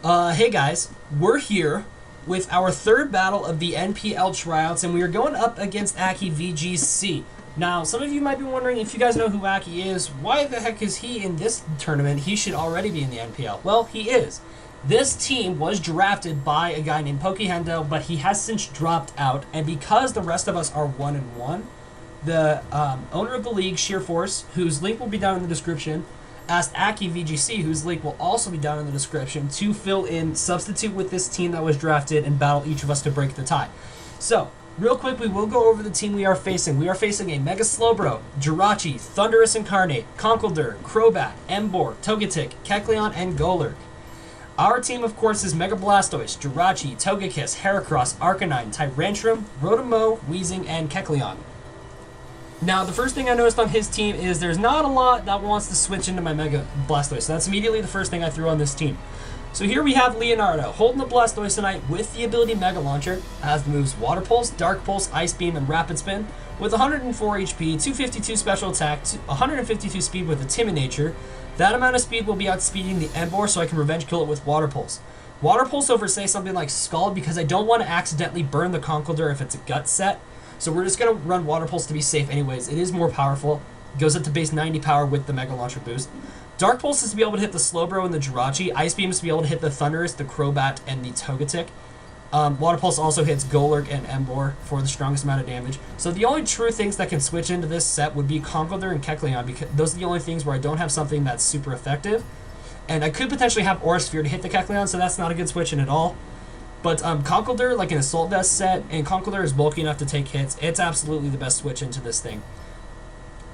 Hey guys, we're here with our third battle of the NPL Tryouts, and we are going up against AkkiVGC. Now, some of you might be wondering, if you guys know who Akki is, why the heck is he in this tournament? He should already be in the NPL. Well, he is. This team was drafted by a guy named Pokehendo, but he has since dropped out, and because the rest of us are 1-1, the owner of the league, Sheerforce, whose link will be down in the description, asked AkkiVGC, whose link will also be down in the description, to fill in, substitute with this team that was drafted, and battle each of us to break the tie. So, real quick, we will go over the team we are facing. We are facing a Mega Slowbro, Jirachi, Thunderous Incarnate, Conkeldurr, Crobat, Emboar, Togetic, Kecleon, and Golurk. Our team, of course, is Mega Blastoise, Jirachi, Togekiss, Heracross, Arcanine, Tyrantrum, Rotom-Mow, Weezing, and Kecleon. Now, the first thing I noticed on his team is there's not a lot that wants to switch into my Mega Blastoise. So that's immediately the first thing I threw on this team. So here we have Leonardo holding the Blastoise tonight with the ability Mega Launcher, has the moves Water Pulse, Dark Pulse, Ice Beam, and Rapid Spin, with 104 HP, 252 special attack, 152 speed with a Timid Nature. That amount of speed will be outspeeding the Emboar, so I can revenge kill it with Water Pulse. Water Pulse over, say, something like Scald, because I don't want to accidentally burn the Conkeldurr if it's a gut set. So we're just going to run Water Pulse to be safe anyways. It is more powerful. It goes up to base 90 power with the Mega Launcher boost. Dark Pulse is to be able to hit the Slowbro and the Jirachi. Ice Beam is to be able to hit the Thunderous, the Crobat, and the Togetic. Water Pulse also hits Golurk and Emboar for the strongest amount of damage. So the only true things that can switch into this set would be Conkeldurr and Kecleon, because those are the only things where I don't have something that's super effective. And I could potentially have Aura Sphere to hit the Kecleon, so that's not a good switch in at all. But Conkeldurr, like an Assault Vest set, and Conkeldurr is bulky enough to take hits, it's absolutely the best switch into this thing.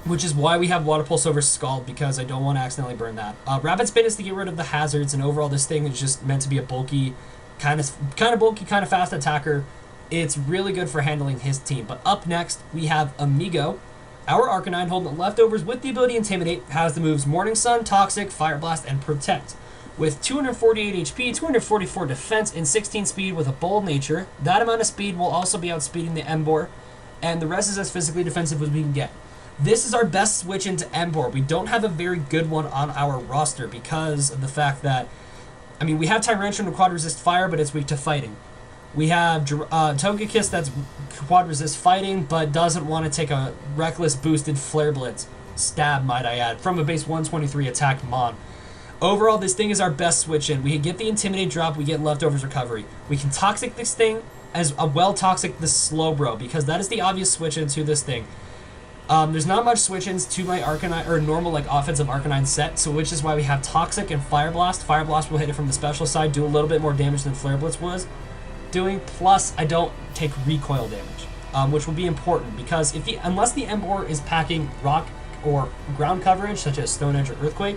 Which is why we have Water Pulse over Scald, because I don't want to accidentally burn that. Rapid Spin is to get rid of the hazards, and overall this thing is just meant to be a bulky, kind of bulky, kind of fast attacker. It's really good for handling his team. But up next, we have Amigo, our Arcanine, holding the leftovers with the ability Intimidate, has the moves Morning Sun, Toxic, Fire Blast, and Protect. With 248 HP, 244 defense, and 16 speed with a bold nature. That amount of speed will also be outspeeding the Emboar, and the rest is as physically defensive as we can get. This is our best switch into Emboar. We don't have a very good one on our roster because of the fact that, I mean, we have Tyrantrum to quad resist fire, but it's weak to fighting. We have Togekiss that's quad resist fighting, but doesn't want to take a reckless boosted Flare Blitz. Stab, might I add, from a base 123 attack Mon. Overall, this thing is our best switch in. We can get the Intimidate drop, we get Leftovers recovery. We can Toxic this thing as well Toxic the Slowbro, because that is the obvious switch into this thing. There's not much switch-ins to my Arcanine, or normal like offensive Arcanine set, so which is why we have Toxic and Fire Blast. Fire Blast will hit it from the special side, do a little bit more damage than Flare Blitz was doing, plus I don't take recoil damage, which will be important, because unless the Emboar is packing rock or ground coverage, such as Stone Edge or Earthquake,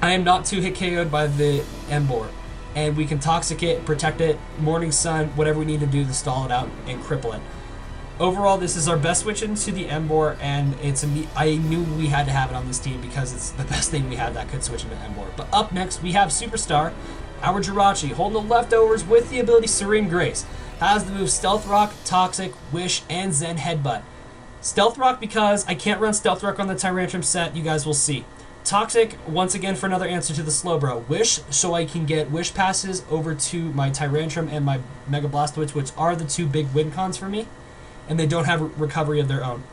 I am not too hit KO'd by the Emboar, and we can Toxic it, protect it, Morning Sun, whatever we need to do to stall it out and cripple it. Overall, this is our best switch into the Emboar, and I knew we had to have it on this team because it's the best thing we had that could switch into Emboar. But up next, we have Superstar, our Jirachi, holding the leftovers with the ability Serene Grace. Has the moves Stealth Rock, Toxic, Wish, and Zen Headbutt. Stealth Rock because I can't run Stealth Rock on the Tyrantrum set, you guys will see. Toxic, once again, for another answer to the Slowbro. Wish, so I can get Wish passes over to my Tyrantrum and my Mega Blastoise, which are the two big win cons for me, and they don't have recovery of their own.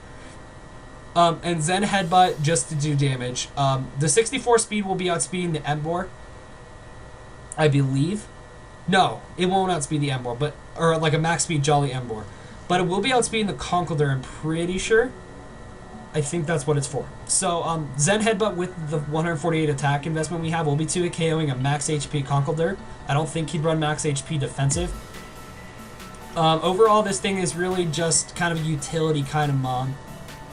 And Zen Headbutt, just to do damage. The 64 speed will be outspeeding the Emboar, I believe. No, it won't outspeed the Emboar, or like a max speed Jolly Emboar. But it will be outspeeding the Conkeldurr, I'm pretty sure. I think that's what it's for. So, Zen Headbutt with the 148 attack investment we have will be 2 KOing a max HP Conkeldurr. I don't think he'd run max HP defensive. Overall, this thing is really just kind of a utility kind of Mon,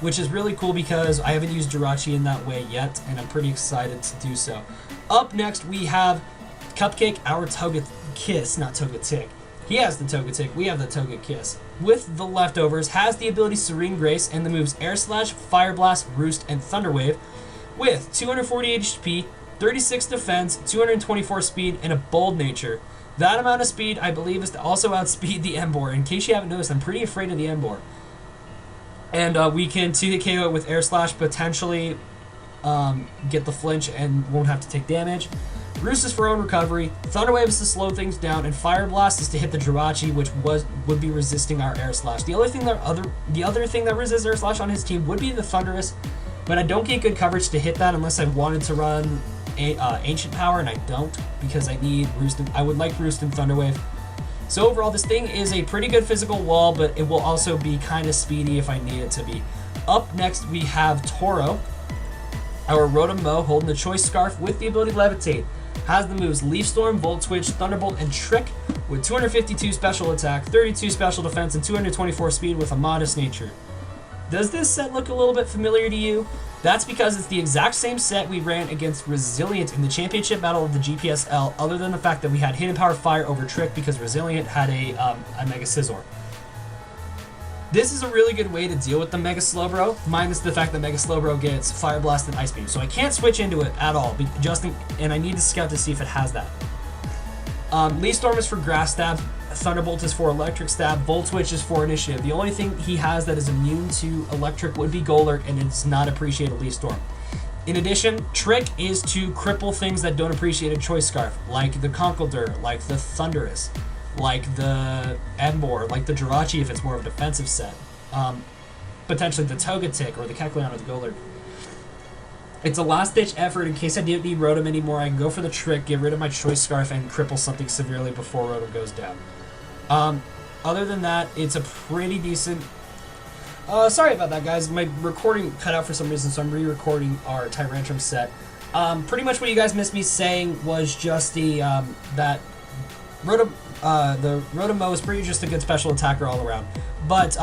which is really cool because I haven't used Jirachi in that way yet, and I'm pretty excited to do so. Up next, we have Cupcake, our Togekiss, not Togetic. He has the Togetic, we have the Togekiss. With the leftovers, has the ability Serene Grace and the moves Air Slash, Fire Blast, Roost, and Thunder Wave, with 248 HP, 36 defense, 224 speed, and a bold nature. That amount of speed, I believe, is to also outspeed the Emboar. In case you haven't noticed, I'm pretty afraid of the Emboar. And we can 2-hit KO it with Air Slash, potentially get the flinch and won't have to take damage. Roost is for own recovery, Thunder Wave is to slow things down, and Fire Blast is to hit the Jirachi, which would be resisting our Air Slash. The other thing that resists Air Slash on his team would be the Thunderous, but I don't get good coverage to hit that unless I wanted to run Ancient Power, and I don't, because I need Roost. I would like Roost and Thunder Wave. So overall, this thing is a pretty good physical wall, but it will also be kind of speedy if I need it to be. Up next, we have Toro, our Rotom Mow, holding the Choice Scarf with the ability to Levitate. Has the moves Leaf Storm, Volt Switch, Thunderbolt, and Trick with 252 special attack, 32 special defense, and 224 speed with a modest nature. Does this set look a little bit familiar to you? That's because it's the exact same set we ran against Resilient in the championship battle of the GPSL, other than the fact that we had Hidden Power Fire over Trick because Resilient had a Mega Scizor. This is a really good way to deal with the Mega Slowbro, minus the fact that Mega Slowbro gets Fire Blast and Ice Beam. So I can't switch into it at all, and I need to scout to see if it has that. Leaf Storm is for Grass Stab, Thunderbolt is for Electric Stab, Volt Switch is for Initiative. The only thing he has that is immune to Electric would be Golurk, and it's not appreciate a Leaf Storm. In addition, Trick is to cripple things that don't appreciate a Choice Scarf, like the Conkeldurr, like the Thundurus, like the Emboar, like the Jirachi if it's more of a defensive set. Potentially the Togetic or the Kecleon or the Golurk. It's a last-ditch effort in case I didn't need Rotom anymore. I can go for the Trick, get rid of my Choice Scarf, and cripple something severely before Rotom goes down. Other than that, it's a pretty decent... sorry about that, guys. My recording cut out for some reason, so I'm re-recording our Tyrantrum set. Pretty much what you guys missed me saying was just the Rotom Mow is pretty just a good special attacker all around. But,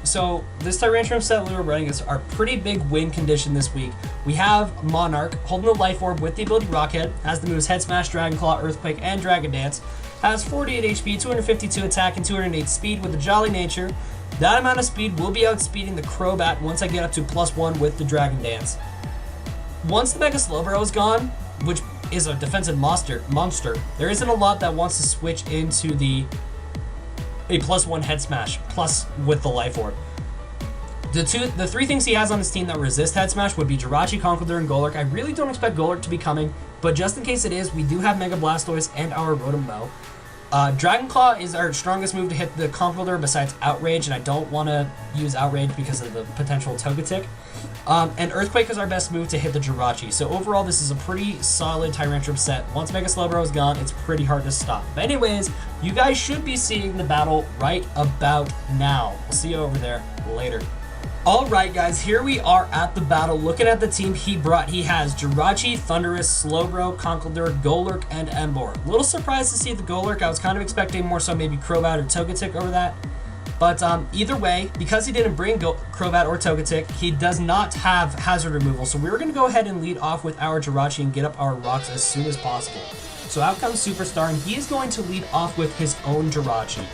so this Tyrantrum set we were running is our pretty big win condition this week. We have Monarch holding the Life Orb with the ability Rockhead, has the moves Head Smash, Dragon Claw, Earthquake, and Dragon Dance, has 48 HP, 252 attack, and 208 speed with a Jolly Nature. That amount of speed will be outspeeding the Crobat once I get up to +1 with the Dragon Dance. Once the Mega Slowbro is gone, which is a defensive monster, there isn't a lot that wants to switch into a +1 Head Smash, plus with the Life Orb. The three things he has on his team that resist Head Smash would be Jirachi, Conkeldurr, and Golurk. I really don't expect Golurk to be coming, but just in case it is, we do have Mega Blastoise and our Rotom Mow. Dragon Claw is our strongest move to hit the Conkeldurr besides Outrage, and I don't want to use Outrage because of the potential Togetic. And Earthquake is our best move to hit the Jirachi. So overall, this is a pretty solid Tyrantrum set. Once Mega Slowbro is gone, it's pretty hard to stop. But anyways, you guys should be seeing the battle right about now. We'll see you over there later. Alright guys, here we are at the battle. Looking at the team he brought, he has Jirachi, Thundurus, Slowbro, Conkeldurr, Golurk, and Emboar. A little surprised to see the Golurk. I was kind of expecting more so maybe Crobat or Togetic over that. But either way, because he didn't bring Crobat or Togetic, he does not have hazard removal. So we're going to go ahead and lead off with our Jirachi and get up our rocks as soon as possible. So out comes Superstar, and he is going to lead off with his own Jirachi.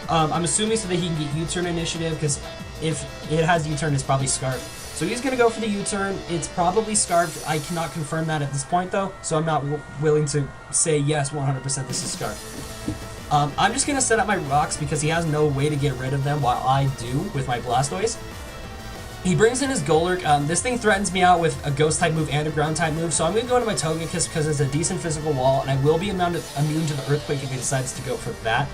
I'm assuming so that he can get U-turn initiative, because if it has U-turn, it's probably Scarf. So he's going to go for the U-turn. It's probably Scarf. I cannot confirm that at this point, though, so I'm not willing to say yes, 100% this is Scarf. I'm just going to set up my rocks because he has no way to get rid of them while I do with my Blastoise. He brings in his Golurk. This thing threatens me out with a Ghost-type move and a Ground-type move, so I'm going to go into my Togekiss because it's a decent physical wall, and I will be immune to the Earthquake if he decides to go for that.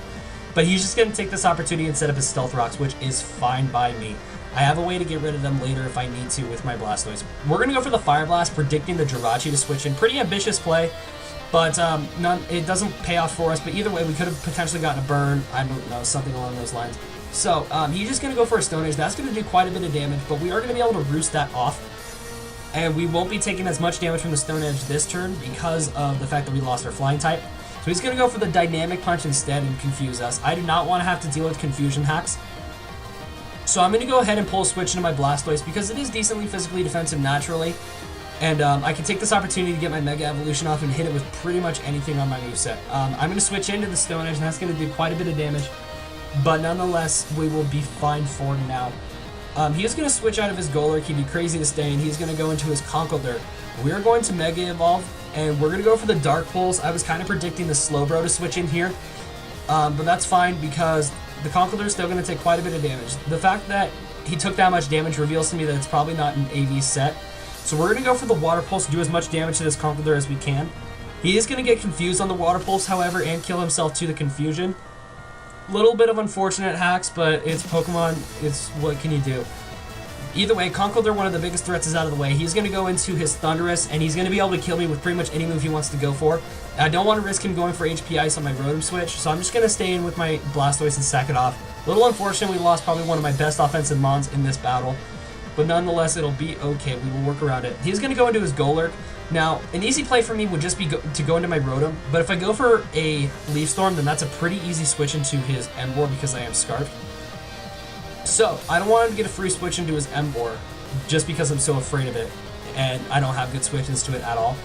But he's just going to take this opportunity and set up his Stealth Rocks, which is fine by me. I have a way to get rid of them later if I need to with my Blastoise. We're going to go for the Fire Blast, predicting the Jirachi to switch in. Pretty ambitious play, but it doesn't pay off for us. But either way, we could have potentially gotten a burn. I don't know, something along those lines. So he's just going to go for a Stone Edge. That's going to do quite a bit of damage, but we are going to be able to roost that off. And we won't be taking as much damage from the Stone Edge this turn because of the fact that we lost our Flying type. So he's going to go for the Dynamic Punch instead and confuse us. I do not want to have to deal with confusion hacks. So I'm going to go ahead and pull a switch into my Blastoise because it is decently physically defensive naturally. And I can take this opportunity to get my Mega Evolution off and hit it with pretty much anything on my moveset. I'm going to switch into the Stone Edge, and that's going to do quite a bit of damage. But nonetheless, we will be fine for now. He is going to switch out of his Golurk. He'd be crazy to stay, and he's going to go into his Conkeldurr. We're going to Mega Evolve, and we're going to go for the Dark Pulse. I was kind of predicting the Slowbro to switch in here, but that's fine because the Conkeldurr is still going to take quite a bit of damage. The fact that he took that much damage reveals to me that it's probably not an AV set. So we're going to go for the Water Pulse, do as much damage to this Conkeldurr as we can. He is going to get confused on the water pulse, however, and kill himself to the confusion. Little bit of unfortunate hacks, but it's Pokemon. It's what can you do? Either way, Conkeldurr, one of the biggest threats, is out of the way. He's going to go into his Thundurus, and he's going to be able to kill me with pretty much any move he wants to go for. I don't want to risk him going for HP Ice on my Rotom switch, so I'm just going to stay in with my Blastoise and sack it off. A little unfortunate, we lost probably one of my best offensive mons in this battle, but nonetheless, it'll be okay. We will work around it. He's going to go into his Golurk. Now, an easy play for me would just be to go into my Rotom, but if I go for a Leaf Storm, then that's a pretty easy switch into his Emboar because I am Scarfed. So, I don't want him to get a free switch into his Emboar, just because I'm so afraid of it, and I don't have good switches to it at all.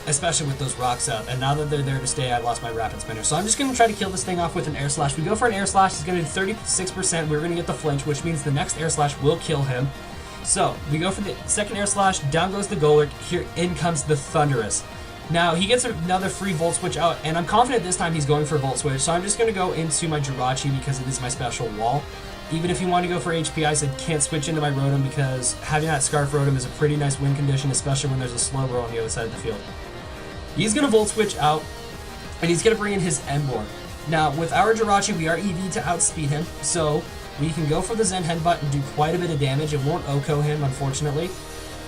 Especially with those rocks out, and now that they're there to stay, I lost my Rapid Spinner. So I'm just going to try to kill this thing off with an Air Slash. We go for an Air Slash, it's going to do 36%, we're going to get the flinch, which means the next Air Slash will kill him. So, we go for the second Air Slash, down goes the Golurk, here in comes the Thundurus. Now, he gets another free Volt Switch out, and I'm confident this time he's going for Volt Switch, so I'm just going to go into my Jirachi because it is my special wall. Even if you want to go for HP Ice, I can't switch into my Rotom because having that Scarf Rotom is a pretty nice win condition, especially when there's a Slowbro on the other side of the field. He's going to Volt Switch out, and he's going to bring in his Emboar. Now, with our Jirachi, we are EV to outspeed him, so we can go for the Zen Headbutt and do quite a bit of damage. It won't OHKO him, unfortunately.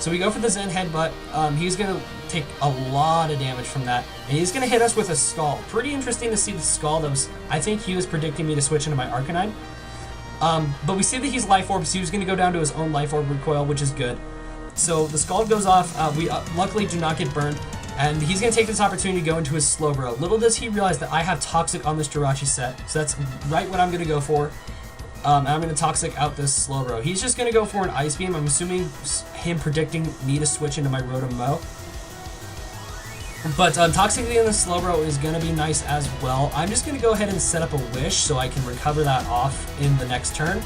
So we go for the Zen Headbutt. He's going to take a lot of damage from that, and he's going to hit us with a Scald. Pretty interesting to see the Scald. I think he was predicting me to switch into my Arcanine. But we see that he's Life Orb, so he's going to go down to his own Life Orb recoil, which is good. So the Scald goes off. We luckily do not get burned, and he's going to take this opportunity to go into his Slowbro. Little does he realize that I have Toxic on this Jirachi set, so that's right what I'm going to go for. I'm going to Toxic out this Slowbro. He's just going to go for an Ice Beam. I'm assuming him predicting me to switch into my Rotom Mow. But Toxicity in the Slowbro is going to be nice as well. I'm just going to go ahead and set up a Wish so I can recover that off in the next turn.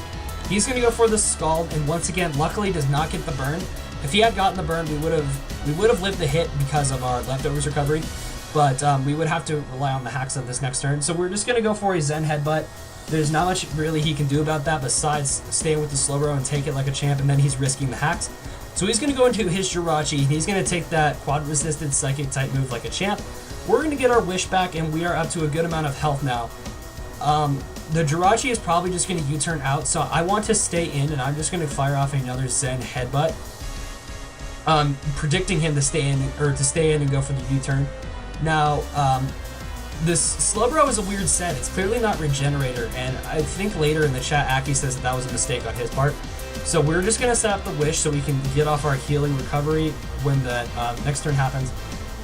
He's going to go for the Scald, and once again, luckily does not get the burn. If he had gotten the burn, we would have lived the hit because of our Leftovers recovery, but we would have to rely on the hacks of this next turn. So we're just going to go for a Zen Headbutt. There's not much really he can do about that besides staying with the Slowbro and take it like a champ, and then he's risking the hacks. So he's going to go into his Jirachi, and he's going to take that quad-resisted Psychic type move like a champ. We're going to get our Wish back, and we are up to a good amount of health now. The Jirachi is probably just going to U-turn out, so I want to stay in, and I'm just going to fire off another Zen Headbutt. Predicting him to stay in and go for the U-turn. Now, this Slowbro is a weird set. It's clearly not Regenerator, and I think later in the chat, Akki says that was a mistake on his part. So we're just going to set up the Wish so we can get off our healing recovery when the next turn happens.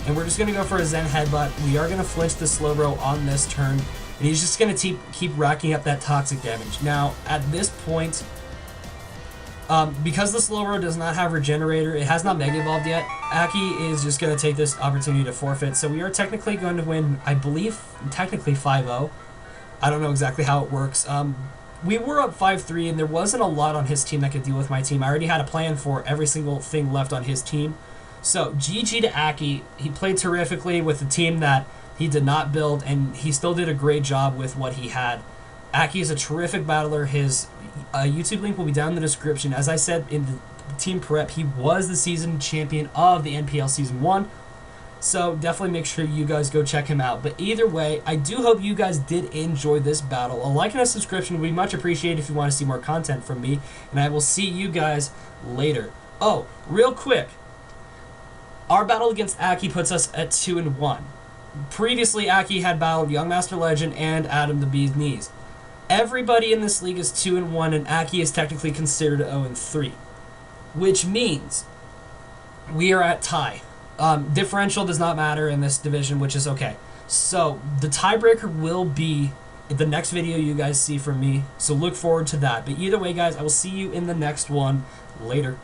And we're just going to go for a Zen Headbutt. We are going to flinch the Slowbro on this turn, and he's just going to keep racking up that toxic damage. Now, at this point, because the Slowbro does not have Regenerator, it has not Mega Evolved yet, Akki is just going to take this opportunity to forfeit. So we are technically going to win, I believe, technically 5-0. I don't know exactly how it works. We were up 5-3, and there wasn't a lot on his team that could deal with my team. I already had a plan for every single thing left on his team. So, GG to Akki. He played terrifically with a team that he did not build, and he still did a great job with what he had. Akki is a terrific battler. His YouTube link will be down in the description. As I said in the team prep, he was the season champion of the NPL Season 1. So definitely make sure you guys go check him out. But either way, I do hope you guys did enjoy this battle. A like and a subscription would be much appreciated if you want to see more content from me. And I will see you guys later. Oh, real quick. Our battle against Akki puts us at 2-1. Previously, Akki had battled Young Master Legend and Adam the Bee's Knees. Everybody in this league is 2-1, and Akki is technically considered 0-3. Which means we are at tie. Differential does not matter in this division, which is okay. So, the tiebreaker will be the next video you guys see from me, so look forward to that. But either way, guys, I will see you in the next one. Later.